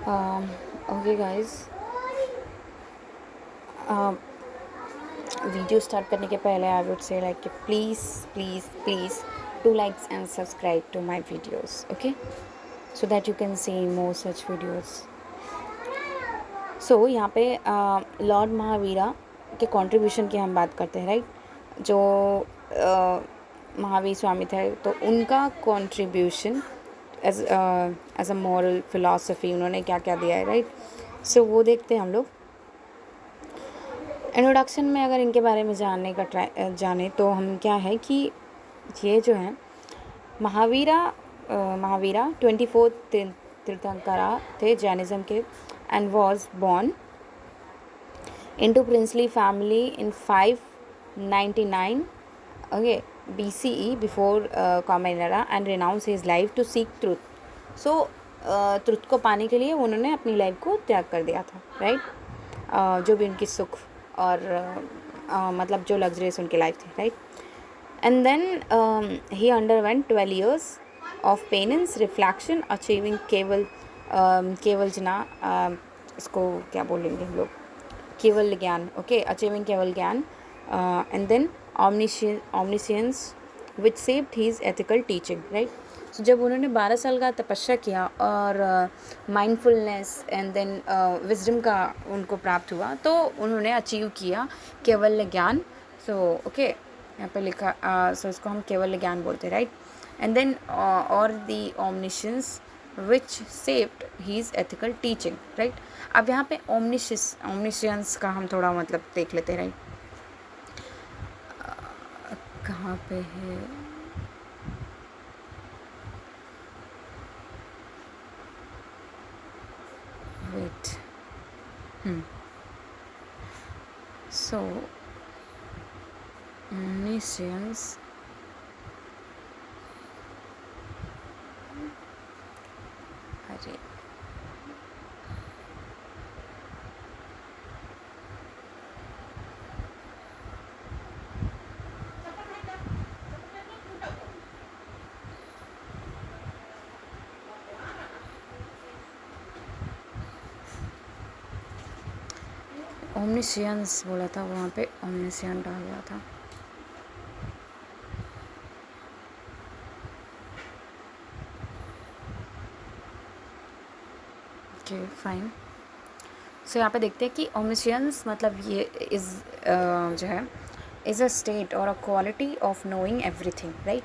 Okay guys, video start करने के पहले I would say like please please please do likes and subscribe to my videos, okay, so that you can see more such videos. So यहाँ पे Lord Mahavira के contribution की हम बात करते हैं, राइट. जो महावीर स्वामी थे, तो उनका contribution as a moral philosophy उन्होंने क्या क्या दिया है, राइट. सो वो देखते हैं हम लोग. इंट्रोडक्शन में अगर इनके बारे में जानने का जाने तो हम क्या है कि ये जो है महावीरा 24 तीर्थंकरा थे जैनिज़्म के, and was born into princely family in 599 okay BCE before common era, and renounced his life to seek truth. So truth को पाने के लिए उन्होंने अपनी लाइफ को त्याग कर दिया था, राइट. जो भी उनकी सुख और मतलब जो लग्जरीज उनकी लाइफ थी, right. And then he underwent 12 years of penance reflection achieving केवल जना, इसको क्या बोलेंगे हम लोग, केवल ज्ञान, okay, achieving Keval Gyan. And then omniscience which saved his ethical teaching, right. So जब उन्होंने 12 साल का तपस्या किया और माइंडफुलनेस एंड देन विजडम का उनको प्राप्त हुआ, तो उन्होंने अचीव किया केवल ज्ञान. सो ओके, यहाँ पे लिखा, सो इसको हम केवल ज्ञान बोलते हैं, राइट. एंड देन और the omniscience which saved his ethical teaching, right. अब यहाँ पे omniscience का हम थोड़ा मतलब देख लेते हैं, राइट. कहाँ पे है, वेट. सो omniscience, अरे omniscience बोला था, वहाँ पे omniscient आ गया था. Okay fine. सो यहाँ पे देखते हैं कि omniscience मतलब ये इज़ जो है इज़ अ स्टेट और a quality of knowing everything, right.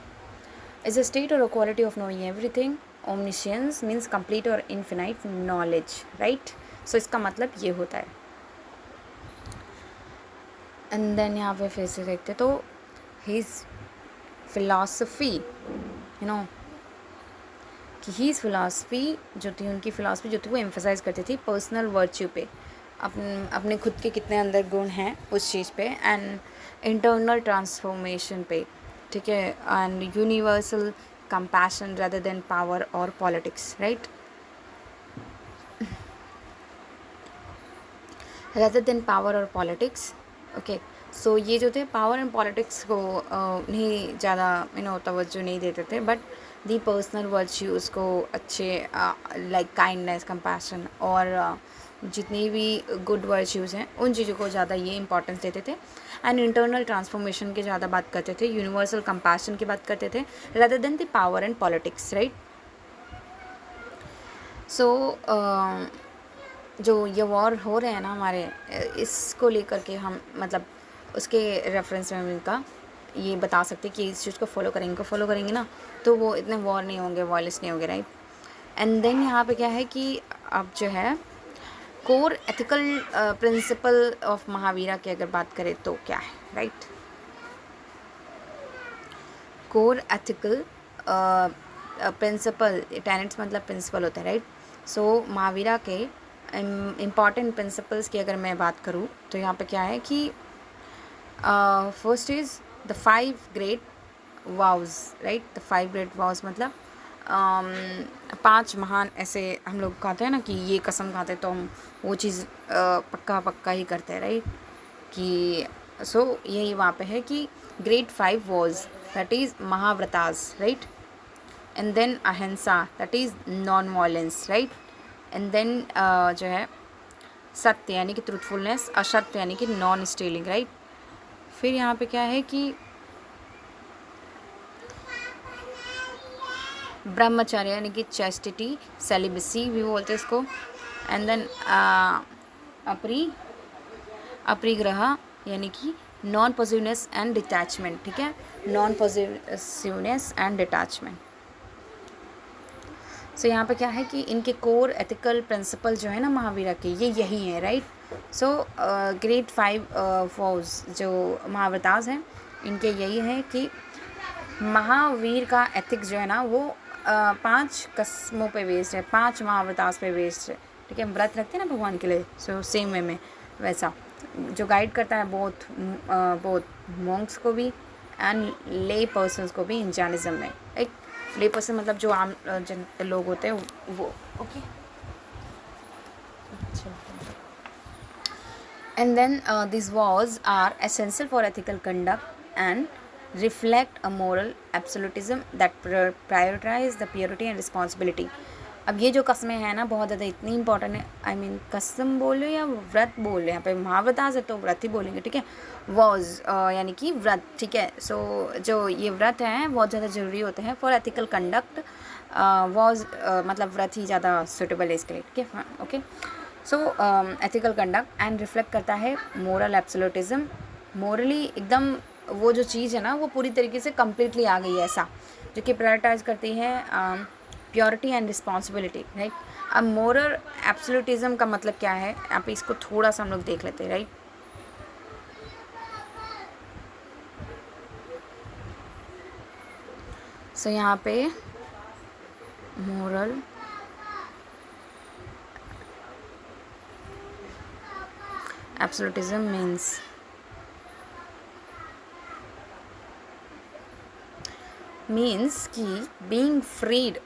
Is a state और a quality of knowing everything. omniscience means complete और इन्फिनाइट नॉलेज, राइट. सो इसका मतलब ये होता है. एंड देन यहाँ पे फिर से देखते तो हीज़ फिलॉसफी, यू नो, कि हीज़ फिलॉसफी जो थी, उनकी फिलॉसफी जो थी वो एम्फेसाइज करती थी पर्सनल वर्च्यू पे, अपने खुद के कितने अंदर गुण हैं उस चीज़ पे, एंड इंटरनल ट्रांसफॉर्मेशन पे, ठीक है, and universal compassion rather than power और politics, right. Rather than power और पॉलिटिक्स, ओके. सो ये जो थे पावर एंड पॉलिटिक्स को नहीं ज़्यादा तवज्जो नहीं देते थे, बट दी पर्सनल वर्च्यूज़ को अच्छे, लाइक काइंडनेस, कंपैशन और जितनी भी गुड वर्च्यूज़ हैं उन चीज़ों को ज़्यादा ये इंपॉर्टेंस देते थे. एंड इंटरनल ट्रांसफॉर्मेशन की ज़्यादा बात करते थे, यूनिवर्सल कंपैशन की बात करते थे rather than the power and politics, right. So जो ये वॉर हो रहे हैं ना हमारे, इसको लेकर के हम मतलब उसके रेफरेंस में हम इनका ये बता सकते हैं कि इस चीज़ को फॉलो करेंगे ना, तो वो इतने वॉर नहीं होंगे, वॉयलेंस नहीं होंगे, राइट. एंड देन यहाँ पे क्या है कि अब जो है core ethical principle of Mahavira की अगर बात करें तो क्या है, right. Core ethical principle, tenets मतलब प्रिंसिपल होता है, राइट. सो महावीरा के इम्पॉर्टेंट प्रिंसिपल्स की अगर मैं बात करूँ तो यहाँ पे क्या है कि first is the 5 great वाउज, right. The 5 great वाउज मतलब 5 महान ऐसे हम लोग कहते हैं ना कि ये कसम खाते तो हम वो चीज़ पक्का ही करते हैं, राइट. कि सो यही वहाँ पे है कि great 5 vows, that is Mahavratas, right. And then ahimsa, that is non violence, right. And then जो है सत्य यानी कि ट्रूथफुलनेस, असत्य यानी कि नॉन स्टीलिंग, राइट। फिर यहाँ पे क्या है कि ब्रह्मचर्य यानी कि चैस्टिटी, सेलिबसी भी बोलते हैं इसको। एंड देन अपरिग्रह यानी कि नॉन पॉजिटिवनेस एंड डिटैचमेंट, ठीक है, नॉन पॉजिटिवनेस एंड डिटैचमेंट। सो यहाँ पे क्या है कि इनके कोर एथिकल प्रिंसिपल जो है ना महावीरा के, ये यही है, राइट। सो ग्रेट 5 फॉज जो महावतास हैं, इनके यही है कि महावीर का एथिक्स जो है ना वो 5 कस्मों पे बेस्ड है, 5 महावतास पे बेस्ड है, ठीक है। व्रत रखते हैं ना भगवान के लिए, सो सेम वे में वैसा जो गाइड करता है बहुत मॉन्क्स को भी एंड ले पर्सनस को भी इन जैनिज्म में। एक ले पर्सन मतलब जो आम जन लोग होते हैं वो, okay. And then this vows are essential for ethical conduct and reflect a moral absolutism that prioritize the purity and responsibility। अब ये जो कस्में हैं ना बहुत ज़्यादा इतनी इंपॉर्टेंट है, आई मीन कसम बोलो या व्रत बोलो, यहाँ पे महावतास है तो व्रत ही बोलेंगे, ठीक है। वॉज यानी कि व्रत, ठीक है। सो जो ये व्रत हैं बहुत ज़्यादा ज़रूरी होते हैं फॉर एथिकल कंडक्ट। वॉज मतलब व्रत ही ज़्यादा सुटेबल है इसके लिए, ठीक है, okay. So ethical conduct and reflect करता है मोरल एब्सोल्यूटिज्म, मोरली एकदम वो जो चीज़ है ना वो पूरी तरीके से कम्प्लीटली आ गई है ऐसा, जो कि प्रायोरिटाइज करती है प्योरिटी एंड रिस्पॉन्सिबिलिटी, राइट। अब मोरल एब्सोल्यूटिज्म का मतलब क्या है, आप इसको थोड़ा सा हम लोग देख लेते हैं, राइट। सो यहाँ पे मोरल एब्सोल्यूटिज्म means कि being freed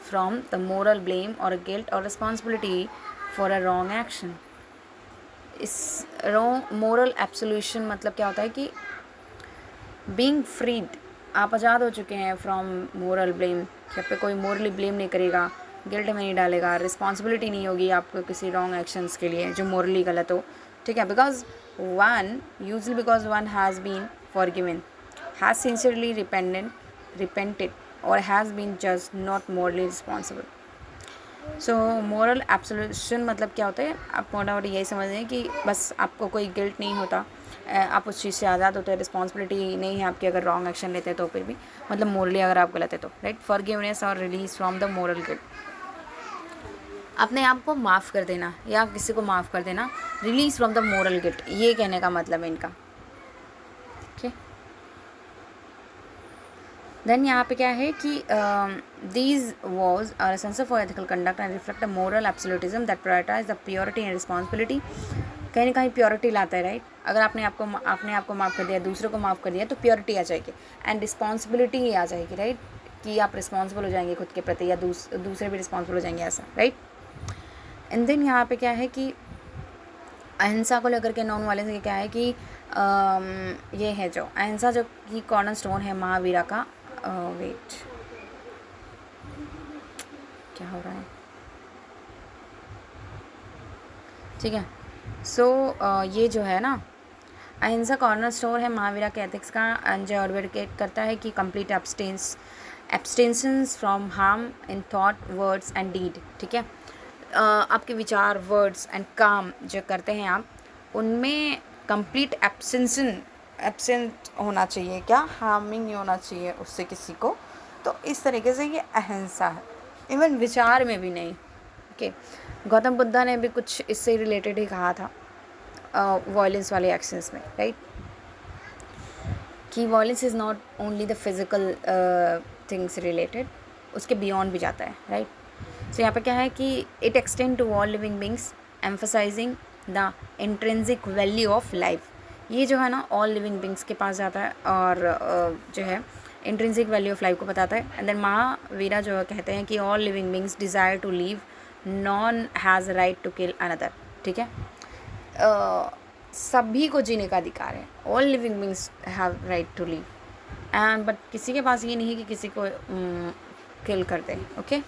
from the moral blame or guilt or responsibility for a wrong action। इस moral absolution मतलब क्या होता है कि being freed, आप आज़ाद हो चुके हैं from moral blame, कि आप पे कोई morally blame नहीं करेगा, गिल्ट में नहीं डालेगा, रिस्पॉन्सिबिलिटी नहीं होगी आपको किसी रॉन्ग एक्शंस के लिए जो मोरली गलत हो, ठीक है। Because one has been forgiven, has sincerely repented or has been judged not morally responsible। So moral absolution मतलब क्या होता है, आप मोटा यही समझ हैं कि बस आपको कोई गिल्ट नहीं होता, आप उस चीज़ से आज़ाद होते हैं, रिस्पॉन्सिबिलिटी नहीं है आपकी अगर रॉन्ग एक्शन लेते हैं तो फिर भी, मतलब मोरली अगर आप गलत है तो, राइट। फॉरगिवनेस और release from the moral guilt, अपने आप को माफ़ कर देना या किसी को माफ़ कर देना, release from the moral guilt, ये कहने का मतलब है इनका, ठीक। देन यहाँ पे क्या है कि these vows are essential for ethical conduct and reflect a moral absolutism that prioritize the purity and responsibility. कहीं ना कहीं प्योरिटी लाता है, राइट। अगर आपने आपको माफ़ कर दिया, दूसरों को माफ़ कर दिया तो प्योरिटी आ जाएगी एंड रिस्पॉन्सिबिलिटी ही आ जाएगी, राइट, कि आप रिस्पॉन्सिबल हो जाएंगे खुद के प्रति या दूसरे भी रिस्पॉन्सिबल हो जाएंगे ऐसा, राइट। एंड देन यहाँ पे क्या है कि अहिंसा को लेकर के नॉन वायलेंस के क्या है कि ये है जो अहिंसा जो कि कॉर्नर स्टोन है महावीरा का। वेट, क्या हो रहा है, ठीक है। सो ये जो है ना अहिंसा कॉर्नर स्टोन है महावीरा के एथिक्स का, जो एडवोकेट करता है कि complete abstentions from harm in thought words and deed, ठीक है। आपके विचार, वर्ड्स एंड काम जो करते हैं आप, उनमें कंप्लीट एब्सेंट होना चाहिए, क्या हार्मिंग नहीं होना चाहिए उससे किसी को, तो इस तरीके से ये अहिंसा है। इवन विचार में भी नहीं, ओके। गौतम बुद्धा ने भी कुछ इससे रिलेटेड ही कहा था वायलेंस वाले एक्शंस में, राइट, कि violence is not only the physical things related, उसके बियॉन्ड भी जाता है, राइट। सो यहाँ पे क्या है कि it extend to all living beings emphasising the intrinsic value of life. ये जो है ना ऑल लिविंग बींग्स के पास जाता है और जो है इंट्रिंसिक वैल्यू ऑफ लाइफ को बताता है। एंड देन महावीरा जो कहते हैं कि all living beings desire to live, none has right to kill another, ठीक है। सभी को जीने का अधिकार है, all living beings have right to live and but किसी के पास ये नहीं है कि किसी को किल कर दे, okay.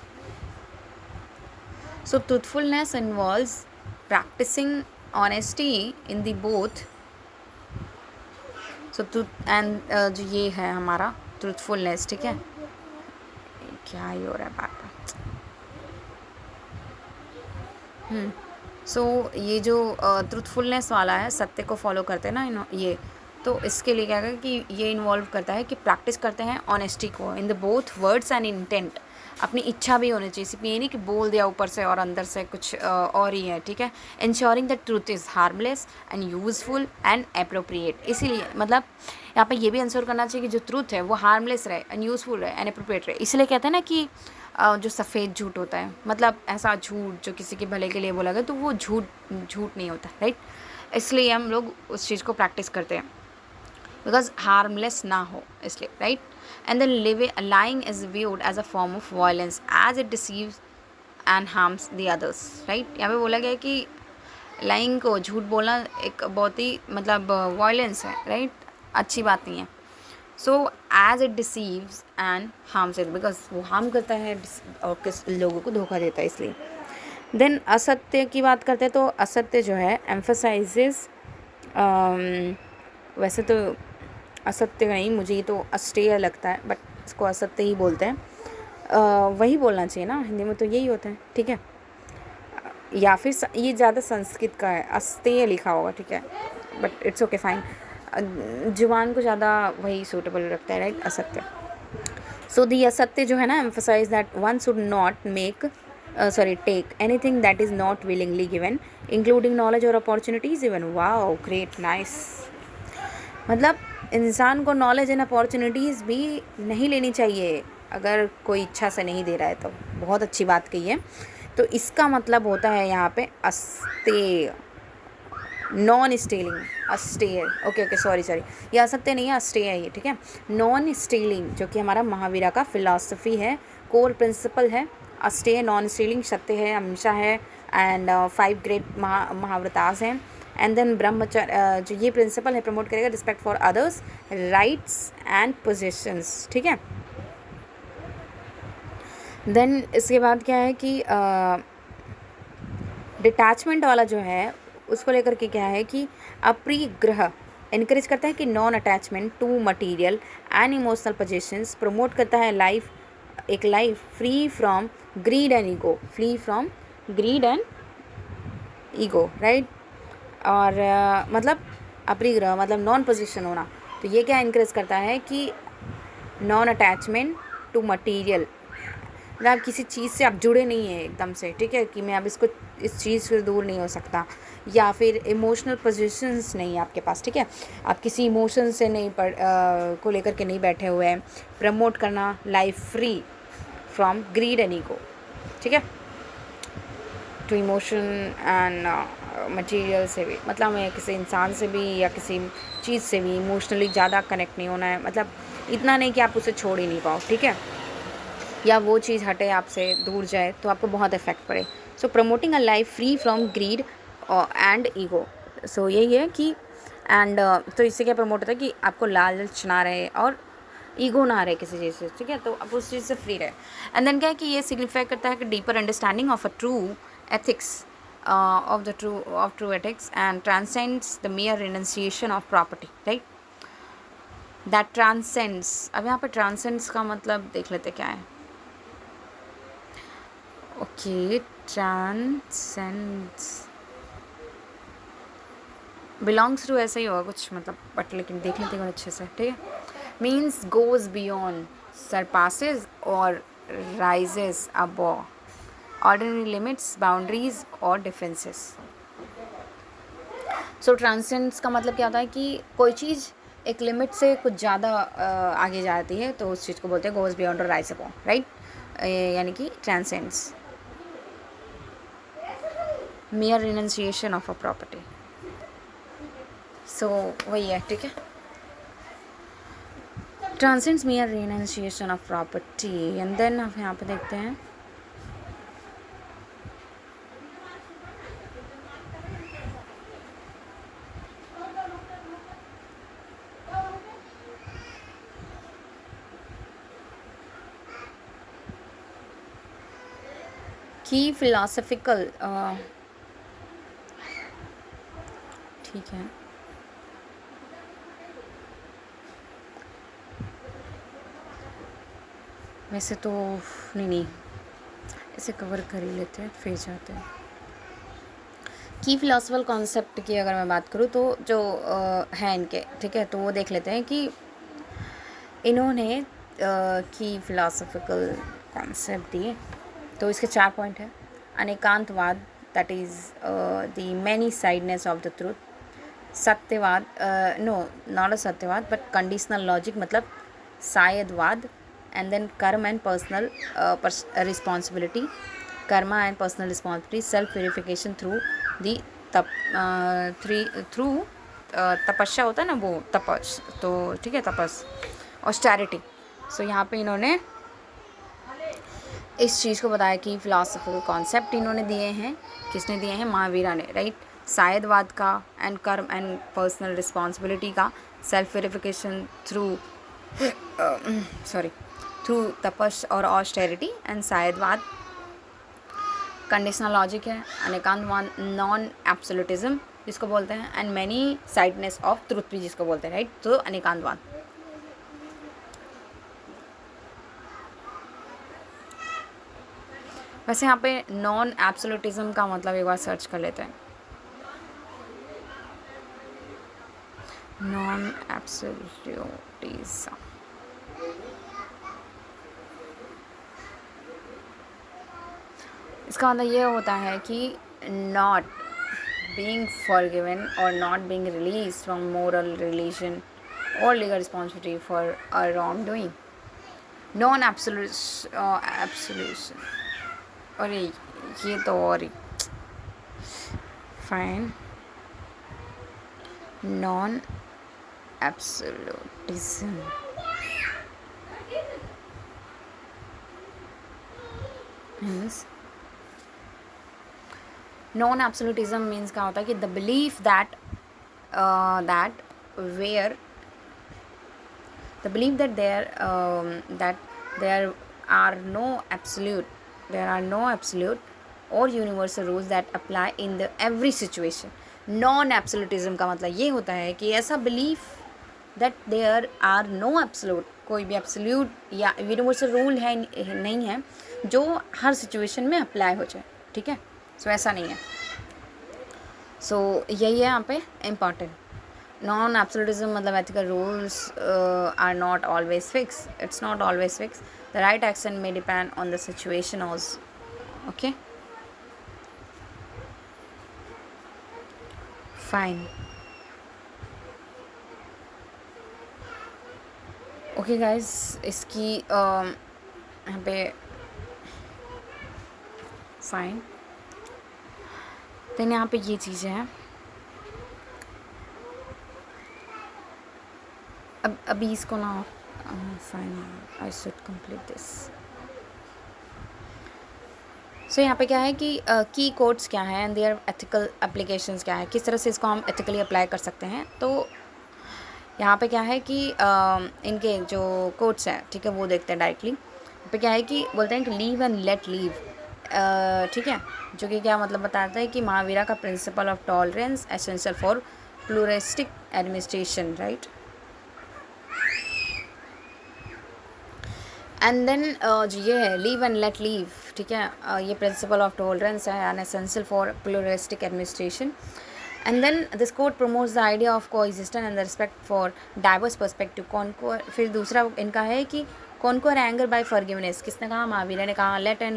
So truthfulness involves practicing honesty in the both. So truth and जो ये है हमारा ट्रूथफुलनेस, ठीक है, क्या ही हो रहा है बात। सो ये जो ट्रूथफुलनेस वाला है, सत्य को फॉलो करते हैं ना ये, तो इसके लिए क्या है कि ये इन्वॉल्व करता है कि प्रैक्टिस करते हैं ऑनेस्टी को in the both words and intent. अपनी इच्छा भी होनी चाहिए, सिर्फ ये नहीं कि बोल दिया ऊपर से और अंदर से कुछ और ही है, ठीक है। Ensuring the truth is harmless and useful and appropriate. इसीलिए मतलब यहाँ पे ये भी आंसर करना चाहिए कि जो ट्रूथ है वो हार्मलेस रहे एंड यूजफुल रहे एंड अप्रोप्रिएट रहे। इसलिए कहते हैं ना कि जो सफ़ेद झूठ होता है, मतलब ऐसा झूठ जो किसी के भले के लिए बोला गया, तो वो झूठ झूठ नहीं होता, राइट। इसलिए हम लोग उस चीज़ को प्रैक्टिस करते हैं बिकॉज हार्मलेस ना हो, इसलिए, right. And then lying is viewed as a form of violence as it deceives and harms the others, right. यहाँ पे बोला गया है कि लाइंग को, झूठ बोलना एक बहुत ही मतलब वायलेंस है, राइट, अच्छी बात नहीं है। So as it deceives and harms it, because वो हार्म करता है और किस लोगों को धोखा देता है, इसलिए। देन असत्य की बात करते हैं, तो असत्य जो है एम्फसाइजेस, वैसे तो असत्य नहीं, मुझे ये तो अस्तेय लगता है, बट इसको असत्य ही बोलते हैं। वही बोलना चाहिए ना, हिंदी में तो यही होता है, ठीक है। या फिर ये ज़्यादा संस्कृत का है, अस्तेय लिखा होगा, ठीक है, बट इट्स ओके फाइन। जुबान को ज़्यादा वही सूटेबल रखता है, राइट, असत्य। सो दी असत्य जो है ना, emphasize that one should not make take anything that is not willingly given including knowledge और opportunities even. Wow, great, nice. मतलब इंसान को नॉलेज एंड अपॉर्चुनिटीज़ भी नहीं लेनी चाहिए अगर कोई इच्छा से नहीं दे रहा है, तो बहुत अच्छी बात कही है। तो इसका मतलब होता है यहाँ पे अस्तेय, नॉन स्टीलिंग, अस्टेय, ओके सॉरी, ये असत्य नहीं है, अस्टेय है ये, ठीक है। नॉन स्टीलिंग जो कि हमारा महावीरा का फिलॉसफी है, कोर प्रिंसिपल है। अस्टेय, नॉन स्टीलिंग, सत्य है, हमेशा है, एंड 5 ग्रेट महाव्रतास हैं। एंड देन ब्रह्मचर्य, जो ये प्रिंसिपल है, प्रमोट करेगा respect for others, rights and positions, ठीक है। देन इसके बाद क्या है कि डिटैचमेंट वाला जो है उसको लेकर के क्या है कि अपरिग्रह इनकरेज करता है कि non attachment to material and emotional possessions, promote करता है एक life free from greed and ego, free from greed and ego, right. और मतलब अपरिग्रह मतलब नॉन पोजिशन होना, तो ये क्या इनकरेज करता है कि नॉन अटैचमेंट टू मटेरियल, मतलब आप किसी चीज़ से आप जुड़े नहीं हैं एकदम से, ठीक है, कि मैं अब इस चीज़ से दूर नहीं हो सकता, या फिर इमोशनल पोजीशंस नहीं है आपके पास, ठीक है, आप किसी इमोशन से नहीं को लेकर के नहीं बैठे हुए हैं। प्रमोट करना life free from greed and ego, ठीक है, टू इमोशन एंड मटेरियल से भी, मतलब हमें किसी इंसान से भी या किसी चीज़ से भी इमोशनली ज़्यादा कनेक्ट नहीं होना है, मतलब इतना नहीं कि आप उसे छोड़ ही नहीं पाओ, ठीक है, या वो चीज़ हटे आपसे, दूर जाए तो आपको बहुत इफेक्ट पड़े। So promoting a life free from greed and ego, so यही है कि एंड तो इससे क्या प्रमोट होता है कि आपको लालच ना रहे और ईगो ना रहे किसी चीज़ से, ठीक है, तो आप उस चीज़ से फ्री रहे। एंड देन क्या है कि ये सिग्निफाई करता है कि deeper understanding of a true ethics, of true ethics and transcends the mere renunciation of property, right, that transcends. अब यहाँ पे ट्रांसेंड्स का मतलब देख लेते क्या है। ओके, ट्रांसेंड्स बिलोंग्स टू, ऐसा ही होगा कुछ मतलब, बट लेकिन देख लेते हैं अच्छे से, ठीक है। मीन्स गोज बियॉन्ड, सरपासेस और rises above ordinary limits, boundaries और डिफरेंसेस। सो ट्रांसेंड्स का मतलब क्या होता है कि कोई चीज़ एक लिमिट से कुछ ज़्यादा आगे जाती है, तो उस चीज़ को बोलते हैं गोज बियॉन्ड और राइज अबव, राइट, यानी कि transcends mere renunciation of a property. So वही है, ठीक है, transcends mere renunciation of property। and then अब यहाँ पे देखते हैं की फिलोसफिकल, ठीक है, वैसे तो नहीं, इसे कवर कर ही लेते हैं फिर जाते हैं। की फिलोसफिकल कॉन्सेप्ट की अगर मैं बात करूँ तो जो है इनके, ठीक है, तो वो देख लेते हैं कि इन्होंने की फिलोसफिकल कॉन्सेप्ट दिए। तो इसके 4 पॉइंट हैं। Anekantavada, that is the many sidedness of the truth. Satyavada, no not a Satyavada but conditional logic, मतलब शायदवाद। And then karma and personal responsibility, karma and personal responsibility, self verification through the through tapasya होता है ना, वो तपस, तो ठीक है, तपस, ऑस्टेरिटी। सो यहाँ पे इन्होंने इस चीज़ को बताया कि फिलोसफिकल कॉन्सेप्ट इन्होंने दिए हैं, किसने दिए हैं, महावीरा ने, राइट। शायदवाद का, एंड कर्म एंड पर्सनल रिस्पॉन्सिबिलिटी का, सेल्फ वेरिफिकेशन थ्रू थ्रू तपस और ऑस्टेरिटी, एंड शायदवाद कंडीशनल लॉजिक है, अनेकांतवाद नॉन एब्सोल्यूटिज्म जिसको बोलते हैं, and many sidedness of truth भी जिसको बोलते हैं, राइट। तो अनेकांतवाद। वैसे यहाँ पे नॉन एब्सोल्यूटिज्म का मतलब एक बार सर्च कर लेते हैं। नॉन एब्सोल्यूटिज्म, इसका मतलब ये होता है कि नॉट बीइंग फॉरगिवन और not being release from moral, religion और legal responsibility for a wrong doing. Non absolution, अरे ये तो और fine. Non absolutism means, non absolutism means क्या होता है कि the belief that where the belief that there are no absolute or universal rules that apply in the every situation. Non absolutism का मतलब ये होता है कि ऐसा belief that there are no absolute, कोई भी एब्सोल्यूट या यूनिवर्सल रूल है नहीं है जो हर सिचुएशन में अप्लाई हो जाए, ठीक है। सो ऐसा नहीं है। सो यही है यहाँ पे इम्पॉर्टेंट। नॉन एब्सोल्यूटिज्म मतलब ethical rules are not always fixed. It's not always fixed. The right action may depend on the situation also. Okay? Fine. Okay guys, इसकी यहाँ पे फाइन। देन यहाँ पे ये चीज़ें हैं। अब अभी इसको ना fine, I should complete this. So यहाँ पे क्या है कि की कोड्स क्या है एंड देयर एथिकल एप्लीकेशंस क्या है, किस तरह से इसको हम एथिकली अप्लाई कर सकते हैं। तो यहाँ पे क्या है कि इनके जो कोड्स हैं, ठीक है, वो देखते हैं डायरेक्टली। यहाँ पे क्या है कि बोलते हैं कि लीव एंड लेट लीव, ठीक है, जो कि क्या मतलब बताता है कि महावीरा का principle of tolerance essential for pluralistic administration, right. And then जो ये है लीव एंड लेट लीव, ठीक है, ये प्रिंसिपल ऑफ टॉलरेंस है and essential for pluralistic administration. And then this code promotes the idea of coexistence and the respect for diverse perspective. फिर दूसरा इनका है कि कॉन्क्वर एंगर बाय फॉरगिवनेस, किसने कहा, महावीरा ने कहा। Let and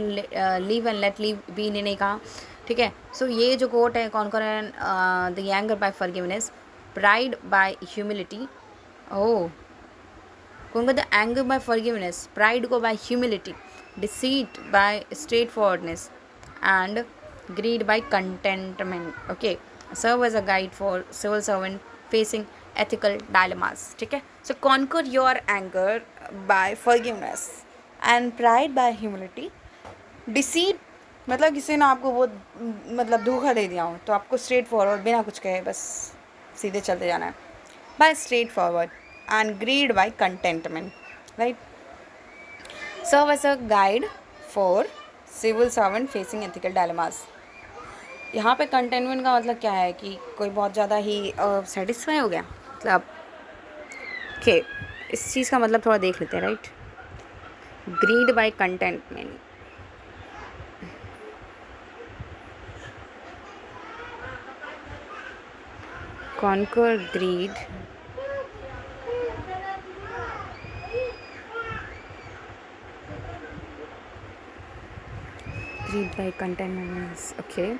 live and let live भी इन्होंने कहा, ठीक है। सो ये जो कोट है, conquer the anger by forgiveness, pride by humility, oh conquer the anger by forgiveness, pride को by humility, deceit by straightforwardness and greed by contentment. Okay, serve as a guide for civil servant facing ethical dilemmas, ठीक है। So conquer your anger by forgiveness and pride by humility. Deceit मतलब किसी ने आपको वो मतलब धोखा दे दिया हो तो आपको स्ट्रेट फॉरवर्ड बिना कुछ कहे बस सीधे चलते जाना है, by straightforward and greed by contentment, right. Serve as a guide for civil servant facing ethical dilemmas. यहाँ पे कंटेनमेंट का मतलब क्या है कि कोई बहुत ज़्यादा ही सेटिस्फाई हो गया, मतलब ओके, इस चीज़ का मतलब थोड़ा देख लेते हैं, right. Greed by contentment, conquer greed by contentment, okay,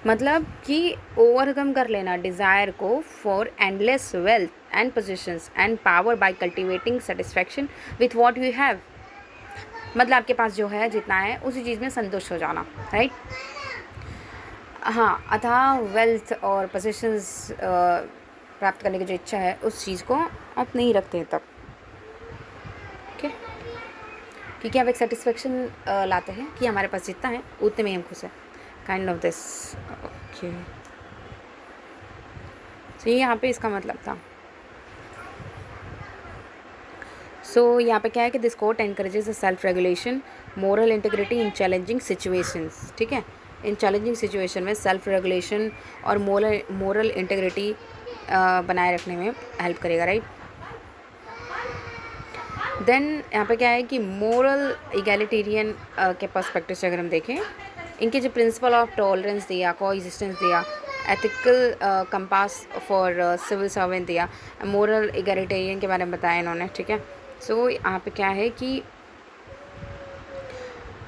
मतलब कि ओवरकम कर लेना डिज़ायर को for endless wealth and positions and power by cultivating satisfaction with what you have. मतलब आपके पास जो है जितना है उसी चीज़ में संतुष्ट हो जाना, राइट। हाँ, अतः वेल्थ और पोजीशंस प्राप्त करने की जो इच्छा है उस चीज़ को आप नहीं रखते हैं तब, ओके, क्योंकि आप एक सेटिस्फेक्शन लाते हैं कि हमारे पास जितना है उतने में हम खुश हैं, काइंड ऑफ दिस, ओके। तो ये यहाँ पे इसका मतलब था। सो यहाँ पे क्या है कि this quote encourages the self regulation, moral integrity in challenging situations, ठीक है। इन चैलेंजिंग सिचुएशन में सेल्फ रेगुलेशन और मोरल इंटीग्रिटी बनाए रखने में हेल्प करेगा, राइट। देन यहाँ पे क्या है कि मोरल इगैलिटेरियन के पर्सपेक्टिव से अगर हम देखें, इनके जो प्रिंसिपल ऑफ टॉलरेंस दिया, कोएग्जिस्टेंस दिया, ethical compass for civil servant दिया, मोरल इगैलिटेरियन के बारे में बताया इन्होंने, ठीक है। सो यहाँ पे क्या है कि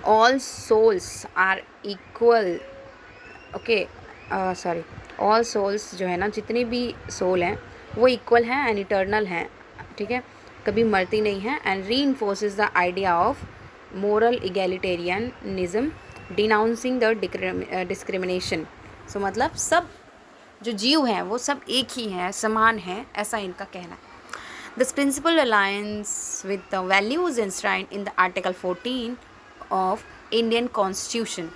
all souls are equal, okay, sorry, all souls जो है ना, जितनी भी सोल हैं वो इक्वल हैं एंड इटर्नल हैं, ठीक है, कभी मरती नहीं है। And reinforces the idea of moral egalitarianism denouncing the discrimination. So मतलब सब जो जीव हैं वो सब एक ही हैं, समान हैं, ऐसा इनका कहना है। This principle aligns with the values enshrined in the Article 14 of Indian Constitution,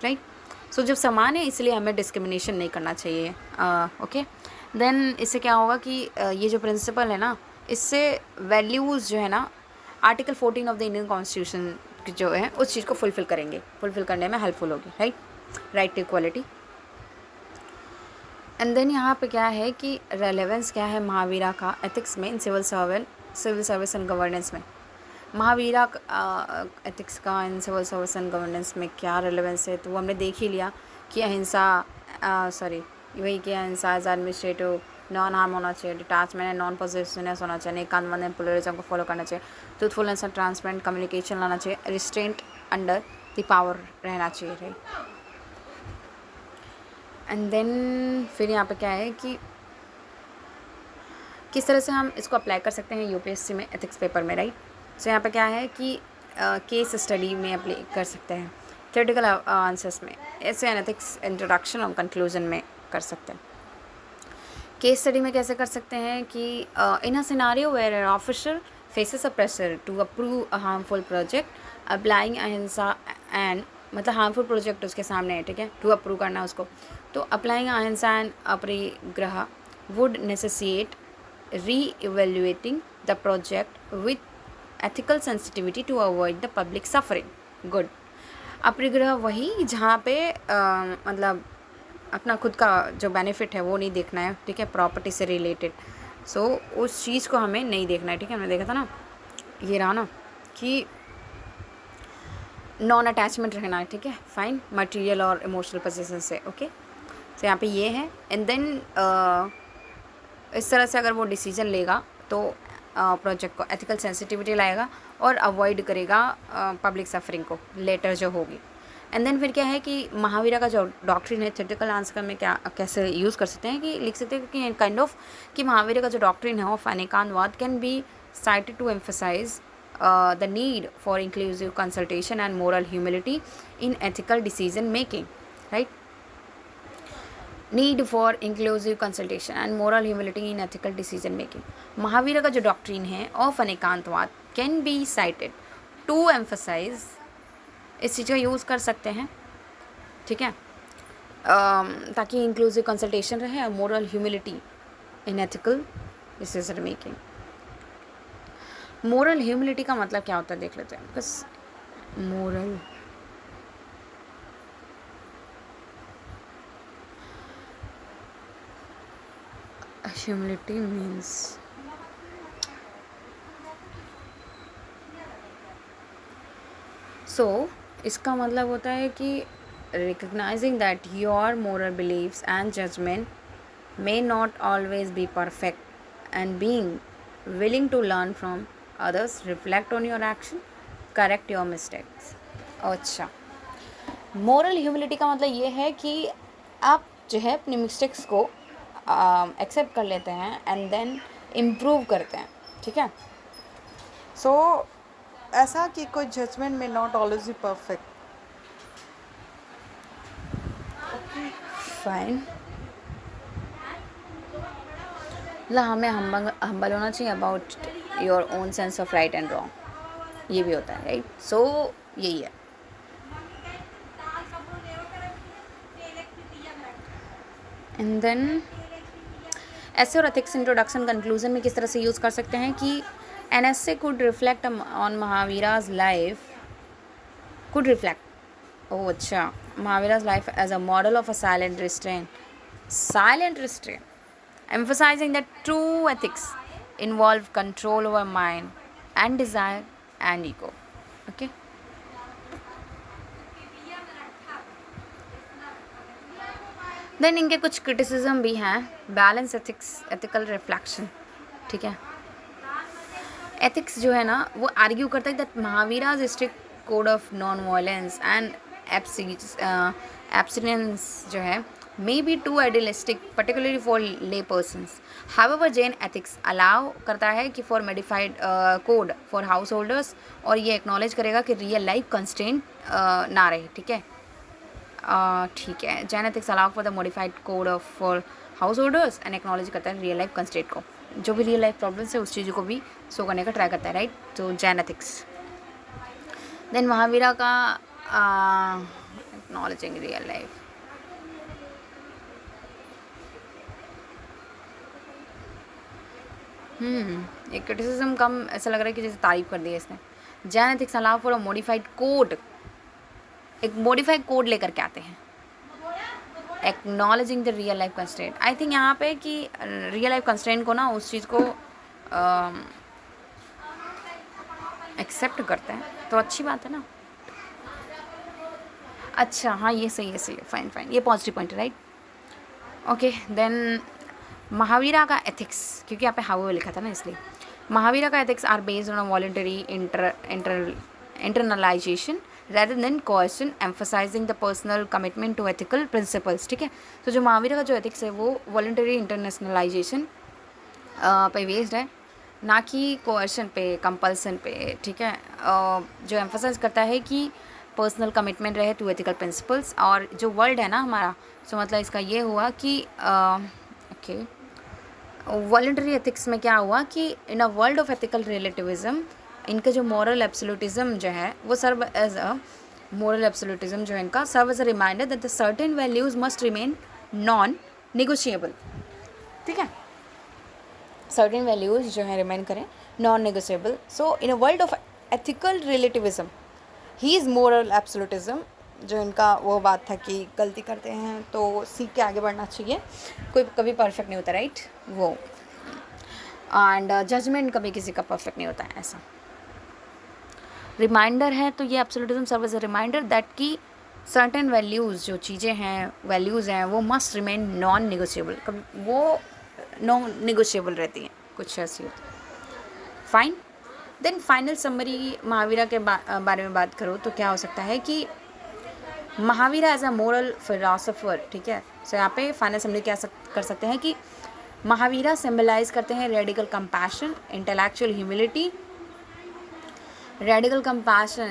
right. So जब समान है इसलिए हमें डिस्क्रिमिनेशन नहीं करना चाहिए, ओके। देन इससे क्या होगा कि ये जो प्रिंसिपल है ना, इससे वैल्यूज़ जो है ना article 14 of the Indian constitution जो है उस चीज़ को फुलफ़िल करने में हेल्पफुल होगी, right to equality. And then यहाँ पे क्या है कि रेलेवेंस क्या है महावीरा का एथिक्स में, in civil service and governance में। महावीरा एथिक्स का in civil service and governance में क्या रेलेवेंस है, तो वो हमने देख ही लिया कि अहिंसा, वही कि अहिंसा एज एडमिनिस्ट्रेटिव, नॉन हार्म होना चाहिए, डिटैचमेंट एंड नॉन पॉजिटिवनेस होना चाहिए, एकांतवाद एंड प्लुरलिज्म को फॉलो करना चाहिए, ट्रूथफुलनेस एंड ट्रांसपेरेंट कम्युनिकेशन लाना चाहिए, रिस्ट्रेंट अंडर द पावर रहना चाहिए, राइट। एंड देन फिर यहाँ पे क्या है कि किस तरह से हम इसको अप्लाई कर सकते हैं यूपीएससी में एथिक्स पेपर में, राइट। सो यहाँ पे क्या है कि केस स्टडी में अप्लाई कर सकते हैं, थ्योरेटिकल आंसर्स में, ऐसे एथिक्स इंट्रोडक्शन और कंक्लूजन में कर सकते हैं। केस स्टडी में कैसे कर सकते हैं कि in a scenario where an officer faces a pressure to approve a harmful project, applying ahimsa and, मतलब हार्मफुल प्रोजेक्ट उसके सामने है, ठीक है, टू अप्रूव करना उसको, तो applying ahimsa and aparigraha would necessitate re-evaluating the project with ethical sensitivity to avoid the public suffering. Good. Aparigraha वही जहाँ पे मतलब अपना खुद का जो बेनिफिट है वो नहीं देखना है, ठीक है, प्रॉपर्टी से रिलेटेड। सो उस चीज़ को हमें नहीं देखना है, ठीक है। हमने देखा था ना, ये रहा ना कि नॉन अटैचमेंट रहना है, ठीक है, फाइन, मटेरियल और इमोशनल पोजीशन से, ओके। सो यहाँ पे ये है। एंड देन इस तरह से अगर वो डिसीजन लेगा तो प्रोजेक्ट को एथिकल सेंसिटिविटी लाएगा और अवॉइड करेगा पब्लिक सफरिंग को लेटर जो होगी। एंड देन फिर क्या है कि महावीरा का जो डॉक्ट्रिन है, थ्योरेटिकल आंसर में क्या कैसे यूज़ कर सकते हैं कि लिख सकते हैं कि काइंड ऑफ कि महावीरा का जो डॉक्ट्रिन है of Anekantavada can be cited to emphasize the need for inclusive consultation and moral humility in ethical decision making, right. Need for inclusive consultation and moral humility in ethical decision making. Mahavira का जो doctrine है of Anekantavada can be cited to emphasize, इस चीज़ का use कर सकते हैं, ठीक है, ताकि इंक्लूसिव कंसल्टेशन रहे और moral humility in ethical decision making. Moral humility का मतलब क्या होता है देख लेते हैं, बस मोरल ह्यूमिलिटी मीन्स इसका मतलब होता है कि recognizing that your moral beliefs and judgment may not always be perfect and being willing to learn from others, reflect on your action, correct your mistakes. अच्छा, मोरल ह्यूमिलिटी का मतलब ये है कि आप जो है अपनी मिस्टेक्स को एक्सेप्ट कर लेते हैं एंड देन इम्प्रूव करते हैं, ठीक है. सो ऐसा कि कोई जजमेंट में not always be perfect. Fine. मतलब हमें हम्बल होना चाहिए about your own sense of right and wrong, ये भी होता है, राइट. सो यही है. एंड देन ऐसे और एथिक्स इंट्रोडक्शन कंक्लूजन में किस तरह से यूज़ कर सकते हैं कि N essay could reflect on Mahavira's life, could reflect, oh अच्छा, Mahavira's life as a model of a silent restraint, emphasizing that true ethics involve control over mind and desire and ego. Okay. Then इनके कुछ criticism भी हैं. Balance ethics, ethical reflection, ठीक है. Ethics जो है ना वो आर्ग्यू करता है that Mahavira's strict code of non violence and abstinence जो है may be too idealistic particularly for lay persons. However Jain ethics allow करता है कि for modified code for householders, और ये एक्नॉलेज करेगा कि रियल लाइफ कंस्ट्रेंट ना रहे, ठीक है. ठीक है. Jain ethics allow for the modified code of for house holders and acknowledge करता है रियल लाइफ कंस्ट्रेंट को, जो भी रियल लाइफ प्रॉब्लम्स है उस चीज़ को भी शो करने का ट्राई करता है, राइट. तो जैन एथिक्स. देन महावीरा का एक्नॉलेजिंग रियल लाइफ. एक क्रिटिसिज्म कम ऐसा लग रहा है कि जैसे तारीफ कर दी है इसने. Jain ethics allow for a modified code, एक मॉडिफाइड कोड लेकर के आते हैं. Acknowledging the real life constraint, I think यहाँ पे कि रियल लाइफ कंस्ट्रेंट को ना उस चीज़ को एक्सेप्ट करते हैं तो अच्छी बात है ना. अच्छा हाँ ये सही है, सही है. फाइन फाइन, ये पॉजिटिव पॉइंट है, राइट. ओके. देन महावीरा का एथिक्स, क्योंकि यहाँ पे हाउ लिखा था ना इसलिए. महावीरा का ethics are based on voluntary internalization rather than coercion, emphasizing the personal commitment to ethical principles, ठीक है. तो जो महावीरा का जो एथिक्स है वो वॉलंटरी इंटरनेशनलाइजेशन पे बेस्ड है, ना कि कोएर्शन पे, कंपल्सन पे, ठीक है. जो एम्फोसाइज करता है कि पर्सनल कमिटमेंट रहे टू एथिकल प्रिंसिपल्स. और जो वर्ल्ड है ना हमारा, सो मतलब इसका ये हुआ कि ओके, वॉलंटरी एथिक्स में क्या हुआ कि in a world of ethical relativism इनका जो मॉरल एब्सोल्यूटिज्म जो है वो serve as a moral absolutism जो है इनका serve as a reminder that the certain values must remain non negotiable, ठीक है. सर्टेन वैल्यूज जो है रिमेन करें non negotiable. So in a world of ethical relativism he is moral absolutism, जो इनका वो बात था कि गलती करते हैं तो सीख के आगे बढ़ना चाहिए, कोई कभी परफेक्ट नहीं होता, राइट. वो एंड जजमेंट कभी किसी का परफेक्ट नहीं होता है, ऐसा रिमाइंडर है. तो ये absolutism serve as a reminder that कि सर्टेन वैल्यूज़ जो चीज़ें हैं, वैल्यूज़ हैं, वो मस्ट रिमेन नॉन निगोशिएबल, कभी वो नॉन निगोशिएबल रहती हैं, कुछ ऐसी होती है. Fine. Then final summary Mahavira के बारे में बात करो तो क्या हो सकता है कि Mahavira as a moral philosopher, ठीक है. सो यहाँ पे फाइनल समरी क्या कर सकते हैं कि महावीरा सिम्बलाइज करते हैं radical compassion, intellectual humility, radical compassion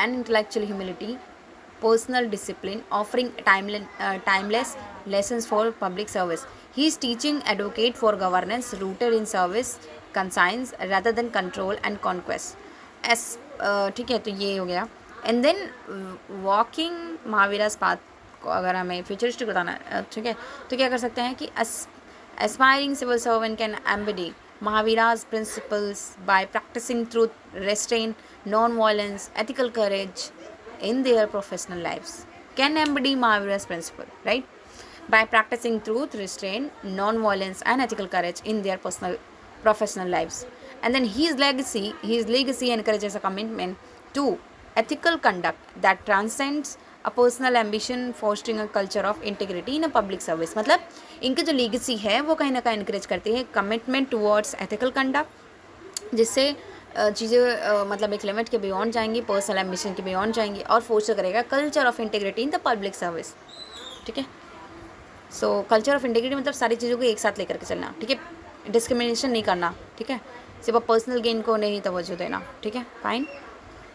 and intellectual humility, personal discipline, offering timeless lessons for public service. He is teaching advocate for governance rooted in service, conscience rather than control and conquest. as ठीक है, तो ये हो गया. And then walking महावीरास path को अगर हमें futuristic बताना है, ठीक है, तो क्या कर सकते हैं कि aspiring civil servant can embody Mahavira's principles by practicing truth, restraint, non-violence, ethical courage in their professional lives. Can embody Mahavira's principle, right? by practicing truth, restraint, non-violence, and ethical courage in their personal, professional lives. And then his legacy encourages a commitment to ethical conduct that transcends a personal ambition, fostering a culture of integrity in a public service. मतलब इनकी जो legacy है वो कहीं ना कहीं encourage करती है commitment towards ethical conduct, जिससे चीज़ें मतलब एक लिमिट के बियॉन्ड जाएंगी, पर्सनल एम्बिशन के बियॉन्ड जाएंगी, और फोस्टर करेगा culture of integrity in the public service. ठीक है. सो कल्चर ऑफ इंटीग्रिटी मतलब सारी चीज़ों को एक साथ लेकर के चलना. ठीक है. डिस्क्रिमिनेशन नहीं करना. ठीक है. सिर्फ पर्सनल गेन को नहीं तवज्जो देना. ठीक है. फाइन.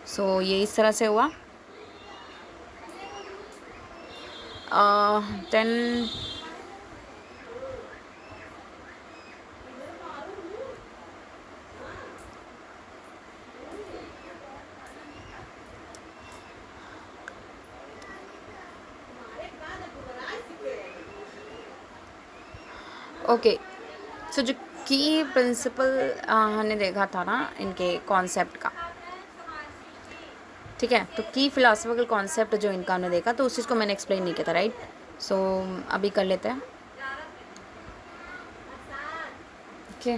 सो ये इस तरह से हुआ. Then okay. सो जो की प्रिंसिपल हमने देखा था ना इनके कॉन्सेप्ट का. ठीक है. तो की फिलोसफिकल कॉन्सेप्ट जो इनका हमने देखा, तो उस चीज़ को मैंने एक्सप्लेन नहीं किया था. राइट. सो अभी कर लेते हैं. ओके.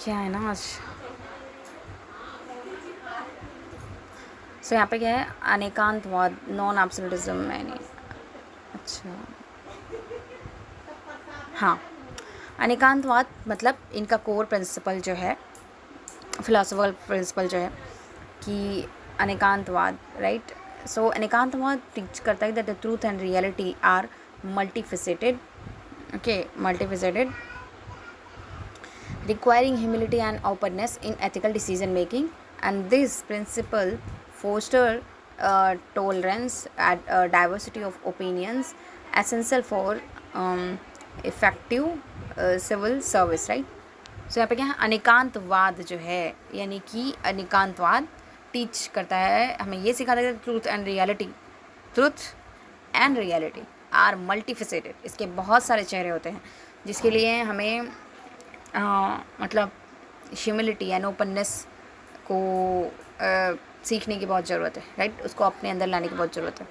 क्या है ना आज. सो यहाँ पे क्या है, अनेकांतवाद, नॉन एब्सोल्यूटिज्म. मैंने अच्छा हाँ, अनेकांतवाद मतलब इनका कोर प्रिंसिपल जो है, फिलोसफिकल प्रिंसिपल जो है कि अनेकांतवाद. राइट. सो अनेकांतवाद टीच करता है that the truth and reality are multifaceted. Okay. Multifaceted, requiring humility and openness in ethical decision making, and this principle foster tolerance and diversity of opinions essential for effective civil service. right. सो यहाँ पे क्या है, अनेकांतवाद जो है, यानी कि अनेकांतवाद teach करता है, हमें ये सिखाता है truth and reality are multifaceted. इसके बहुत सारे चेहरे होते हैं, जिसके लिए हमें मतलब ह्यूमिलिटी एंड ओपननेस को सीखने की बहुत ज़रूरत है. राइट. उसको अपने अंदर लाने की बहुत ज़रूरत है.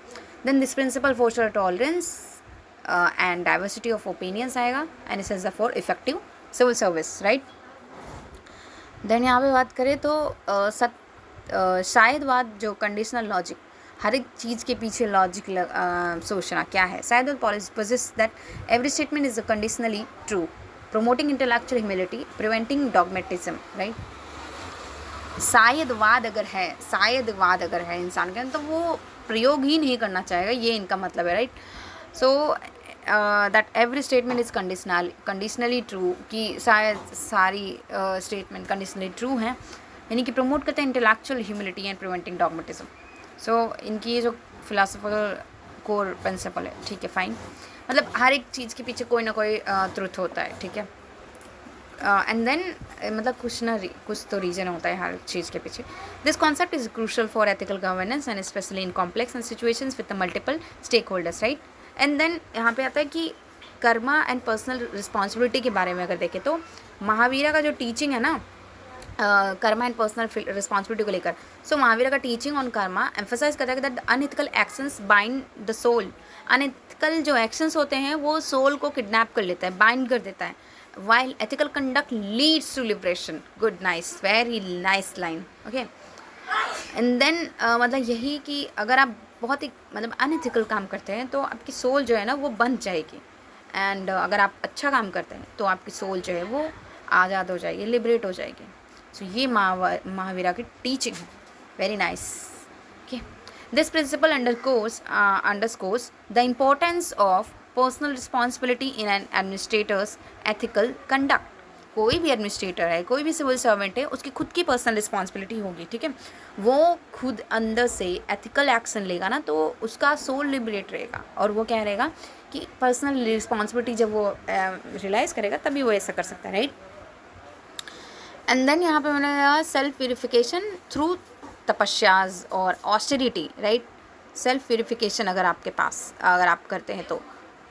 Then this principle foster tolerance and diversity of opinions आएगा, and this is for effective civil service. Right. Then यहाँ पे बात करें तो शायदवाद जो कंडीशनल लॉजिक, हर एक चीज़ के पीछे लॉजिक सोचना क्या है. Syadvada poses that every statement is conditionally true, promoting intellectual humility, preventing dogmatism. right. Syadvada अगर है इंसान के अंदर, तो वो प्रयोग ही नहीं करना चाहेगा, ये इनका मतलब है. Right. So that every statement is conditionally true, कि शायद सारी स्टेटमेंट कंडीशनली ट्रू हैं, यानी कि प्रमोट करते हैं इंटेलेक्चुअल ह्यूमिलिटी एंड प्रिवेंटिंग डॉगमेटिज्म. सो इनकी ये जो फिलोसफिकल कोर प्रिंसिपल है. ठीक है. फाइन. मतलब हर एक चीज़ के पीछे कोई ना कोई ट्रुथ होता है. ठीक है. एंड देन मतलब कुछ तो रीज़न होता है हर चीज़ के पीछे. This concept is crucial for ethical governance and especially in complex and situations with the multiple stakeholders. Right. And then यहाँ पे आता है कि कर्मा एंड पर्सनल रिस्पॉन्सिबिलिटी के बारे में अगर देखें तो महावीरा का जो टीचिंग है ना, कर्मा एंड पर्सनल रिस्पॉन्सिबिलिटी को लेकर, सो महावीरा का टीचिंग ऑन कर्मा एम्फसाइज करता है that unethical actions bind the soul. Unethical जो एक्शंस होते हैं वो सोल को किडनैप कर लेता है, बाइंड कर देता है, while ethical conduct leads to liberation. Good, nice, very nice line. Okay. And then मतलब यही कि अगर आप बहुत ही मतलब अनएथिकल काम करते हैं तो आपकी सोल जो है ना वो बंध जाएगी, एंड अगर आप अच्छा काम करते हैं तो आपकी सोल जो है वो आज़ाद हो जाएगी, लिबरेट हो जाएगी. सो ये महावीरा की टीचिंग है. Very nice. Okay. This principle underscores the importance of personal responsibility in an administrator's ethical conduct. कोई भी एडमिनिस्ट्रेटर है, कोई भी सिविल सर्वेंट है, उसकी खुद की पर्सनल रिस्पॉन्सिबिलिटी होगी. ठीक है. वो खुद अंदर से एथिकल एक्शन लेगा ना, तो उसका सोल लिबरेट रहेगा, और वो क्या रहेगा कि पर्सनल रिस्पॉन्सिबिलिटी जब वो रियलाइज़ करेगा तभी वो ऐसा कर सकता है. राइट. एंड देन यहाँ पे मैंने सेल्फ प्यूरिफिकेशन थ्रू तपस्याज और ऑस्टेरिटी. राइट. सेल्फ प्यूरिफिकेशन अगर आप करते हैं तो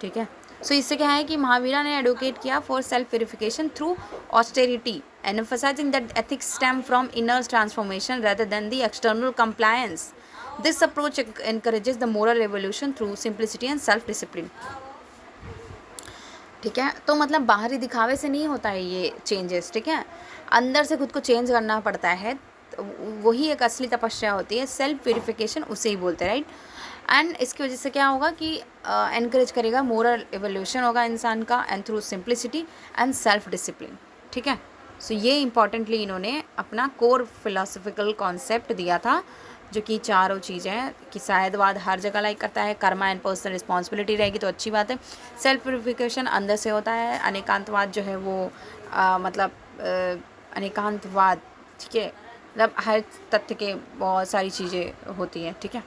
ठीक है. सो इससे क्या है कि महावीरा ने एडवोकेट किया for self purification through austerity, emphasising that ethics stem from inner transformation rather than the external compliance. This approach encourages the moral revolution through simplicity and self discipline. ठीक है, तो मतलब बाहरी दिखावे से नहीं होता है ये चेंजेस. ठीक है, अंदर से खुद को चेंज करना पड़ता है. तो वही एक असली तपस्या होती है. सेल्फ प्यूरिफिकेशन उसे ही बोलते हैं, राइट. एंड इसकी वजह से क्या होगा कि एनकरेज करेगा, मोरल एवोल्यूशन होगा इंसान का, and through simplicity and self discipline. ठीक है, सो ये इंपॉर्टेंटली इन्होंने अपना कोर फिलोसफिकल कॉन्सेप्ट दिया था, जो कि चारों चीज़ें हैं कि शायदवाद हर जगह लाइक करता है, कर्मा एंड पर्सनल रिस्पॉन्सिबिलिटी रहेगी तो अच्छी बात है. सेल्फ प्यूरिफिकेशन अंदर से होता है. अनेकांतवाद जो है वो अनेकांतवाद, ठीक है, मतलब हर तथ्य के बहुत सारी चीज़ें होती हैं. ठीक है,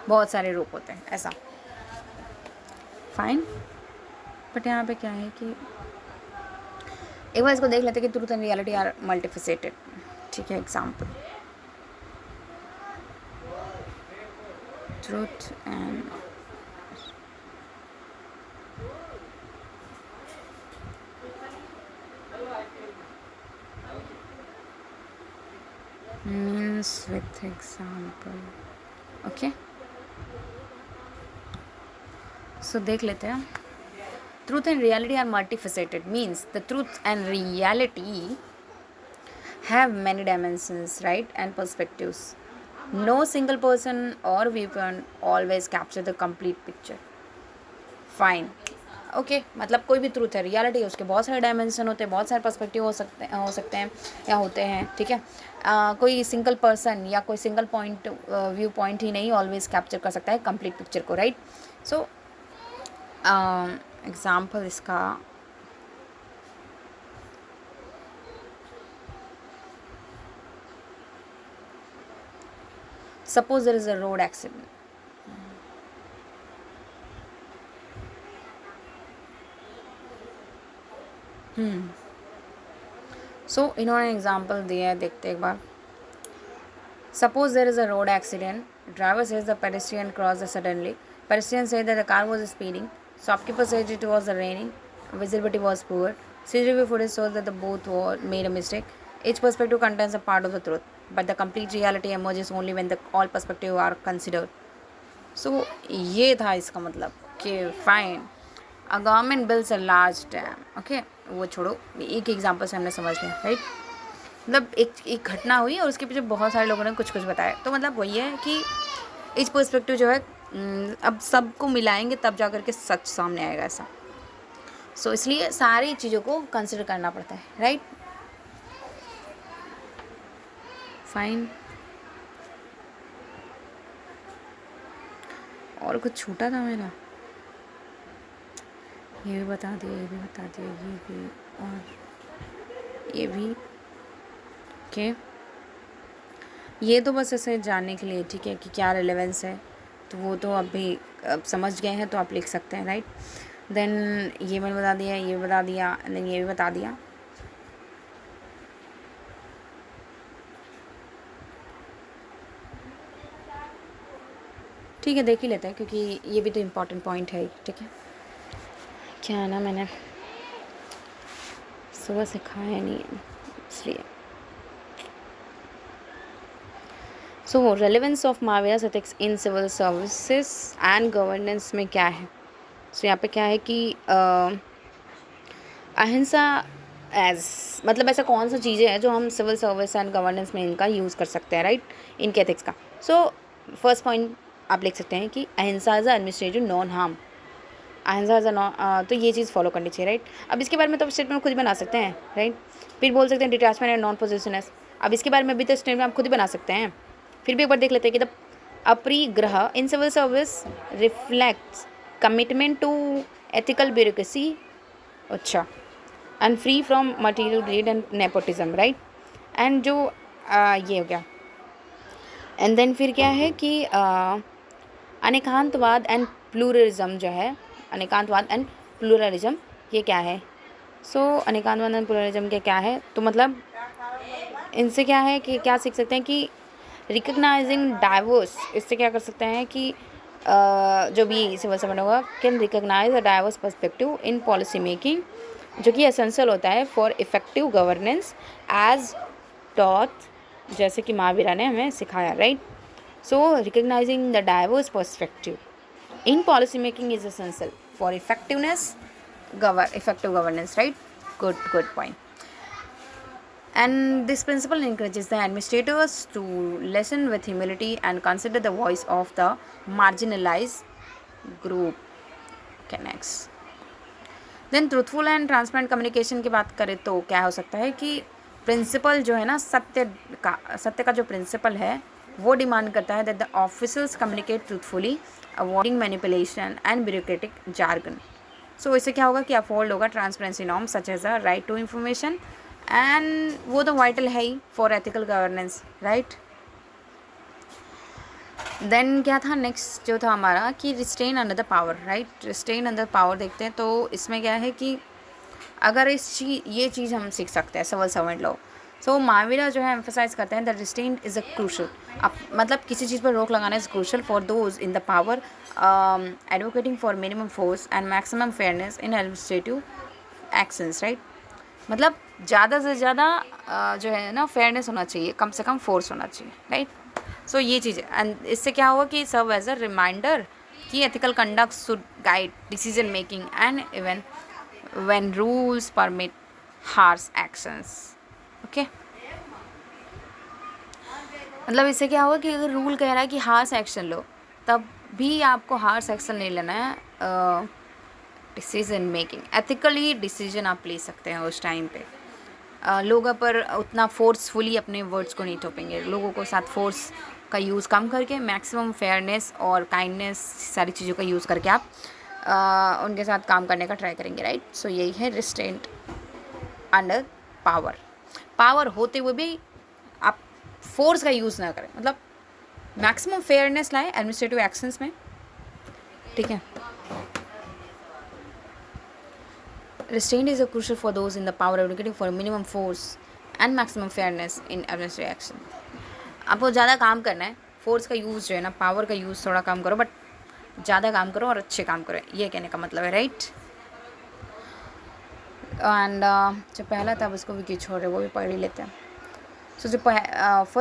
बहुत सारे रूप होते हैं ऐसा. फाइन, बट यहाँ पे क्या है कि एक बार इसको देख लेते हैं कि truth and reality are multifaceted. ठीक है, example, truth and means with example. Okay, so देख लेते हैं. Truth and reality are multifaceted means the truth and reality have many dimensions, right, and perspectives. No single person or viewpoint always capture the complete picture. Fine, okay, मतलब कोई भी truth है, reality है, उसके बहुत सारे डायमेंशन होते हैं, बहुत सारे पर्सपेक्टिव हो सकते हैं या होते हैं. ठीक है, कोई सिंगल पर्सन या कोई सिंगल पॉइंट व्यू पॉइंट ही नहीं ऑलवेज कैप्चर कर सकता है कंप्लीट पिक्चर को, राइट. सो एग्जाम्पल इसका, suppose there is a road accident. So इन्होंने एग्जाम्पल दिया है, देखते एक बार. Suppose there is a road accident. Driver says the pedestrian crossed suddenly. Pedestrian said that the car was speeding. Shopkeeper said it was raining. Visibility was poor. CCTV footage shows that the both made a mistake. Each perspective contains a part of the truth, but the complete reality emerges only when the all perspectives are considered. So ये था इसका मतलब कि fine, a government bills a large dam. Okay, वो छोड़ो, एक example से हमने समझ लिया, राइट. मतलब एक घटना हुई और उसके पीछे बहुत सारे लोगों ने कुछ कुछ बताया. तो मतलब वही है कि इस पर्सपेक्टिव जो है अब सबको मिलाएंगे तब जा कर के सच सामने आएगा ऐसा. सो इसलिए सारी चीज़ों को कंसिडर करना पड़ता है, राइट. फाइन, और कुछ छूटा था मेरा, ये भी बता दिया, ये भी बता दिया, ये भी और ये भी. ओके, ये तो बस ऐसे जानने के लिए, ठीक है, कि क्या रिलेवेंस है. तो वो तो अभी अब समझ गए हैं तो आप लिख सकते हैं, राइट. देन ये मैंने बता दिया, ये बता दिया, देन ये भी बता दिया. ठीक है, देख ही लेते हैं क्योंकि ये भी तो इम्पोर्टेंट पॉइंट है. ठीक है, क्या है ना, मैंने सुबह से खाया नहीं है इसलिए. So relevance of Mahavira's ethics in civil services and governance में क्या है. सो यहाँ पे क्या है कि अहिंसा एज मतलब ऐसा कौन सा चीज़ें हैं जो हम सिविल सर्विस एंड गवर्नेंस में इनका यूज़ कर सकते हैं, राइट, इनके एथिक्स का. सो फर्स्ट पॉइंट आप लिख सकते हैं कि अहिंसा इज़ एडमिनिस्ट्रेटिव नॉन हार्म. अहिंसा इज़ तो ये चीज़ फॉलो करनी चाहिए, राइट. अब इसके बारे में तो स्टेटमेंट खुद ही बना सकते हैं, राइट. फिर बोल सकते हैं डिटैचमेंट एंड नॉन पोजेसिवनेस. अब इसके बारे में भी तो स्टेटमेंट आप खुद ही बना सकते हैं. फिर भी एक बार देख लेते हैं कि the aparigraha in civil service reflects commitment to ethical bureaucracy, अच्छा, and free from material greed and nepotism, right. And जो ये हो गया. एंड देन फिर क्या है कि अनेकांतवाद एंड प्लूरलिज्म जो है, अनेकांतवाद एंड प्लूरलिज्म ये क्या है. सो अनेकांतवाद एंड प्लूरलिज्म के क्या है, तो मतलब इनसे क्या है कि क्या सीख सकते हैं कि रिकग्नाइजिंग डाइवर्स, इससे क्या कर सकते हैं कि जो भी सिविल सर्वेंट होगा can recognize a diverse perspective in policy making, जो कि एसेंशियल होता है for effective governance as taught, जैसे कि महावीरा ने हमें सिखाया, right. So recognizing the diverse perspective in policy making is essential for effective governance, right? Good point. And this principle encourages the administrators to listen with humility and consider the voice of the marginalized group. Okay, next. Then truthful and transparent communication की बात करें तो क्या हो सकता है कि principal जो है ना, सत्य का जो प्रिंसिपल है वो डिमांड करता है that the officers communicate truthfully avoiding manipulation and bureaucratic jargon. So इससे क्या होगा कि अपहोल्ड होगा transparency norm such as a right to information, and वो तो वाइटल है ही for ethical governance, right. Then क्या था नेक्स्ट जो था हमारा कि restraint under the power, right. Restraint under power देखते हैं तो इसमें क्या है कि अगर ये चीज़ हम सीख सकते हैं सिविल सर्वेंट लॉ. सो माविरा जो है एम्फोसाइज करते हैं the restrain is a crucial, मतलब किसी चीज़ पर रोक लगाना is crucial for those in the power advocating for minimum force and maximum fairness in administrative actions, right. मतलब ज़्यादा से ज़्यादा जो है ना फेयरनेस होना चाहिए, कम से कम फोर्स होना चाहिए, राइट. सो ये चीज़ है, एंड इससे क्या होगा कि सर्व एज अ रिमाइंडर कि ethical conduct should guide decision making and even when rules permit harsh actions. Okay, मतलब इससे क्या होगा कि अगर रूल कह रहा है कि हार्श एक्शन लो, तब भी आपको हार्श एक्शन नहीं लेना है. डिसीजन मेकिंग, एथिकली डिसीजन आप ले सकते हैं उस टाइम पे. लोगों पर उतना फोर्सफुली अपने वर्ड्स को नहीं थोपेंगे, लोगों को साथ फोर्स का यूज़ कम करके मैक्सिमम फेयरनेस और काइंडनेस सारी चीज़ों का यूज़ करके आप उनके साथ काम करने का ट्राई करेंगे, राइट. सो यही है रिस्ट्रेंट अंडर पावर. पावर होते हुए भी आप फोर्स का यूज़ ना करें, मतलब मैक्सिमम फेयरनेस लाएं एडमिनिस्ट्रेटिव एक्शंस में, ठीक है. Restraint is a crucial for those in the power advocating for minimum force and maximum fairness in administrative action. आपको ज़्यादा काम करना है, फोर्स का यूज़ जो है ना, पावर का यूज़ थोड़ा कम करो, बट ज़्यादा काम करो और अच्छे काम करो, ये कहने का मतलब है, राइट. एंड जो पहला था उसको भी छोड़ रहे वो भी पढ़ ही लेते हैं. सो जो फर्स्ट